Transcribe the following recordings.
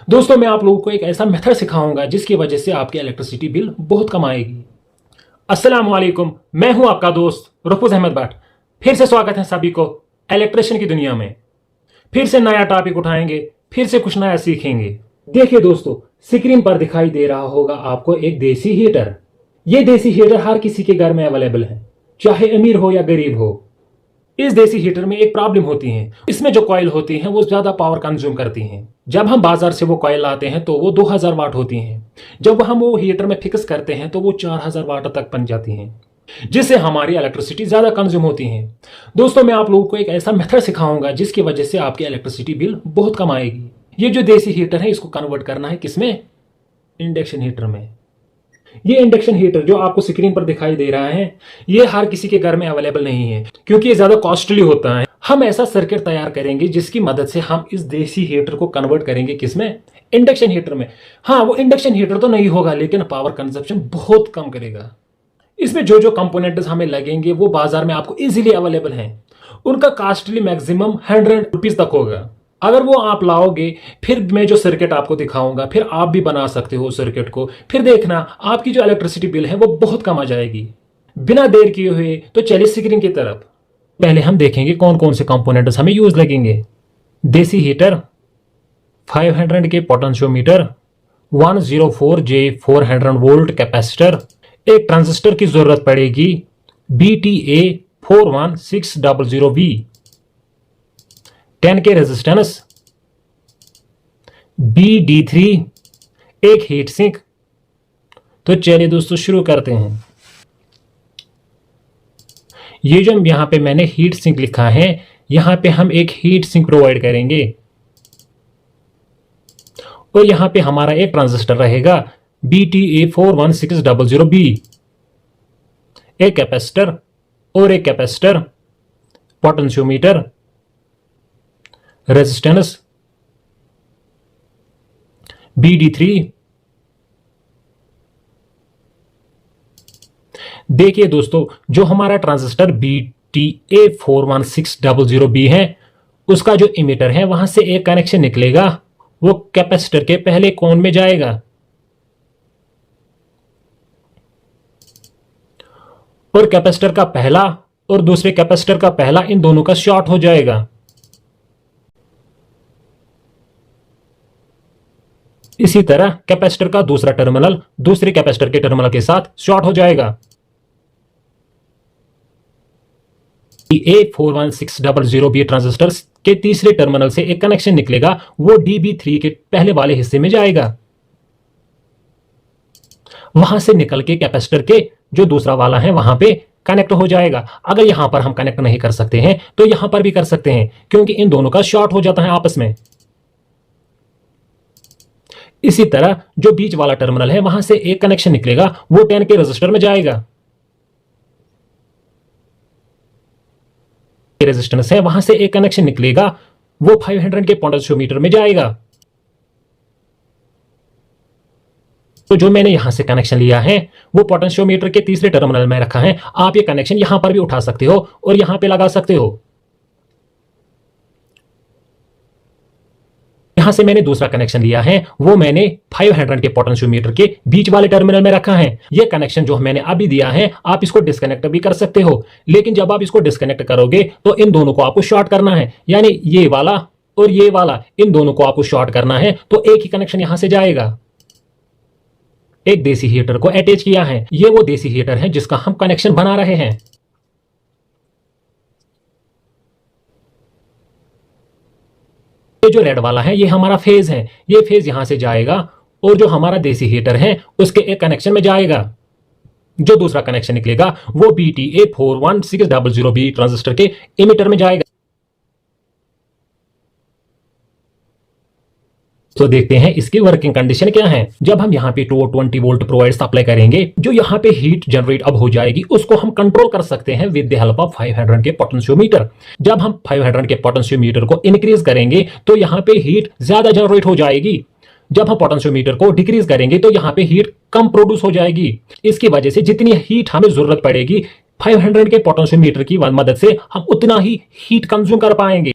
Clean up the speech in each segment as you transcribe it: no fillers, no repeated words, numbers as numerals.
दोस्तों मैं आप लोगों को एक ऐसा मेथड सिखाऊंगा जिसकी वजह से आपकी इलेक्ट्रिसिटी बिल बहुत कम आएगी। अस्सलाम वालेकुम, मैं हूं आपका दोस्त रुफुज अहमद भट्ट। फिर से स्वागत है सभी को इलेक्ट्रिशियन की दुनिया में। फिर से नया टॉपिक उठाएंगे, फिर से कुछ नया सीखेंगे। देखिए दोस्तों, स्क्रीन पर दिखाई दे रहा होगा आपको एक देसी हीटर। ये देसी हीटर हर किसी के घर में अवेलेबल है, चाहे अमीर हो या गरीब हो। इस देसी हीटर में एक प्रॉब्लम होती है, इसमें जो कॉइल होती हैं वो ज्यादा पावर कंज्यूम करती हैं। जब हम बाजार से वो कॉइल लाते हैं तो वो 2000 वाट होती हैं। जब हम वो हीटर में फिक्स करते हैं तो वो 4000 वाट तक बन जाती हैं, जिससे हमारी इलेक्ट्रिसिटी ज्यादा कंज्यूम होती है। दोस्तों मैं आप लोगों को एक ऐसा मेथड सिखाऊंगा जिसकी वजह से आपकी इलेक्ट्रिसिटी बिल बहुत कम आएगी। ये जो देसी हीटर है इसको कन्वर्ट करना है किसमें? इंडक्शन हीटर में। ये इंडक्शन हीटर जो आपको स्क्रीन पर दिखाई दे रहा है, ये हर किसी के घर में अवेलेबल नहीं है क्योंकि ये ज्यादा कॉस्टली होता है। हम ऐसा सर्किट तैयार करेंगे जिसकी मदद से हम इस देसी हीटर को कन्वर्ट करेंगे किसमें? इंडक्शन हीटर में। हाँ, वो इंडक्शन हीटर तो नहीं होगा लेकिन पावर कंजप्शन बहुत कम करेगा। इसमें जो जो कंपोनेंट्स हमें लगेंगे वो बाजार में आपको इजीली अवेलेबल हैं। उनका कॉस्टली मैक्सिमम 100 रुपीज तक होगा। अगर वो आप लाओगे, फिर मैं जो सर्किट आपको दिखाऊंगा, फिर आप भी बना सकते हो सर्किट को। फिर देखना आपकी जो इलेक्ट्रिसिटी बिल है वो बहुत कम आ जाएगी। बिना देर किए हुए तो चलिए स्क्रीन की तरफ। पहले हम देखेंगे कौन कौन से कंपोनेंट्स हमें यूज लगेंगे। देसी हीटर, 500 के पोटेंशियोमीटर, 104J 400 वोल्ट कैपेसिटर, एक ट्रांजिस्टर की जरूरत पड़ेगी BTA 41600V, 10 के रेजिस्टेंस, BD3, एक हीट सिंक। तो चलिए दोस्तों शुरू करते हैं। ये जो यहां पे मैंने हीट सिंक लिखा है, यहां पे हम एक हीट सिंक प्रोवाइड करेंगे और यहां पे हमारा एक ट्रांजिस्टर रहेगा BTA 41600B, एक कैपेसिटर और एक कैपेसिटर, पोटेंशियोमीटर, रेजिस्टेंस BD3। देखिए दोस्तों, जो हमारा ट्रांजिस्टर BTA 41600B है, उसका जो इमीटर है वहां से एक कनेक्शन निकलेगा, वो कैपेसिटर के पहले कोन में जाएगा और कैपेसिटर का पहला और दूसरे कैपेसिटर का पहला, इन दोनों का शॉर्ट हो जाएगा। इसी तरह कैपेसिटर का दूसरा टर्मिनल दूसरे कैपेसिटर के टर्मिनल के साथ शॉर्ट हो जाएगा। BTA 41600B ट्रांजिस्टर के तीसरे टर्मिनल से एक कनेक्शन निकलेगा, वो DB3 के पहले वाले हिस्से में जाएगा। वहां से निकल के कैपेसिटर के जो दूसरा वाला है वहां पे कनेक्ट हो जाएगा। अगर यहां पर हम कनेक्ट नहीं कर सकते हैं तो यहां पर भी कर सकते हैं क्योंकि इन दोनों का शॉर्ट हो जाता है आपस में। इसी तरह जो बीच वाला टर्मिनल है वहां से एक कनेक्शन निकलेगा, वो 10 के रजिस्टर में जाएगा। रेजिस्टेंस है, वहां से एक कनेक्शन निकलेगा, वो 500 के पोटेंशियोमीटर में जाएगा। तो जो मैंने यहां से कनेक्शन लिया है वो पोटेंशियोमीटर के तीसरे टर्मिनल में रखा है। आप ये कनेक्शन यहां पर भी उठा सकते हो और यहां पे लगा सकते हो। यहां से मैंने दूसरा कनेक्शन लिया है, वो मैंने 500 के पोटेंशियोमीटर के बीच वाले टर्मिनल में रखा है। ये कनेक्शन जो मैंने अभी दिया है, आप इसको डिस्कनेक्ट भी कर सकते हो, लेकिन जब आप इसको डिस्कनेक्ट करोगे तो इन दोनों को आपको शॉर्ट करना है, यानी ये वाला और ये वाला, इन दोनों को आपको शॉर्ट करना है। तो एक ही कनेक्शन यहां से जाएगा। एक देसी हीटर को अटैच किया है, ये वो देसी हीटर है जिसका हम कनेक्शन बना रहे हैं। ये जो रेड वाला है ये हमारा फेज है, ये फेज यहां से जाएगा और जो हमारा देसी हीटर है उसके एक कनेक्शन में जाएगा। जो दूसरा कनेक्शन निकलेगा वो BTA 41600B ट्रांजिस्टर के इमीटर में जाएगा। तो देखते हैं इसकी वर्किंग कंडीशन क्या है। जब हम यहाँ पे 220 वोल्ट प्रोवाइड सप्लाई करेंगे, जो यहाँ पे हीट जनरेट अब हो जाएगी उसको हम कंट्रोल कर सकते हैं विद द हेल्प ऑफ 500 के पोटेंशियोमीटर। जब हम 500 के पोटेंशियोमीटर को इंक्रीज करेंगे तो यहाँ पे हीट ज्यादा जनरेट हो जाएगी। जब हम पोटेंशियोमीटर को डिक्रीज करेंगे तो यहाँ पे हीट कम प्रोड्यूस हो जाएगी। इसकी वजह से जितनी हीट हमें जरूरत पड़ेगी 500 के पोटेंशियोमीटर की मदद से हम उतना ही हीट कंज्यूम कर पाएंगे।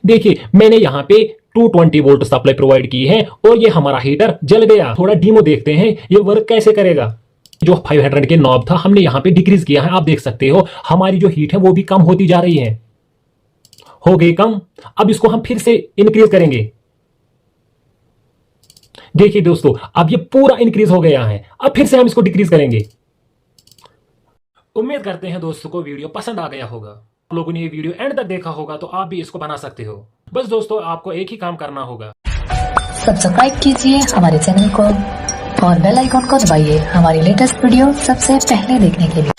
देखिए मैंने यहाँ पे 220 वोल्ट सप्लाई प्रोवाइड की है और ये हमारा हीटर जल गया। थोड़ा डीमो देखते हैं ये वर्क कैसे करेगा। जो 500 के नॉब था हमने यहाँ पे डिक्रीज किया है, आप देख सकते हो हमारी जो हीट है वो भी कम होती जा रही है, हो गई कम। अब इसको हम फिर से इंक्रीज करेंगे। देखिए दोस्तों अब ये पूरा इंक्रीज हो गया है। अब फिर से हम इसको डिक्रीज करेंगे। उम्मीद करते हैं दोस्तों को वीडियो पसंद आ गया होगा। आप लोगों ने ये वीडियो एंड तक देखा होगा तो आप भी इसको बना सकते हो। बस दोस्तों आपको एक ही काम करना होगा, सब्सक्राइब कीजिए हमारे चैनल को और बेल आइकॉन को दबाइए हमारी लेटेस्ट वीडियो सबसे पहले देखने के लिए।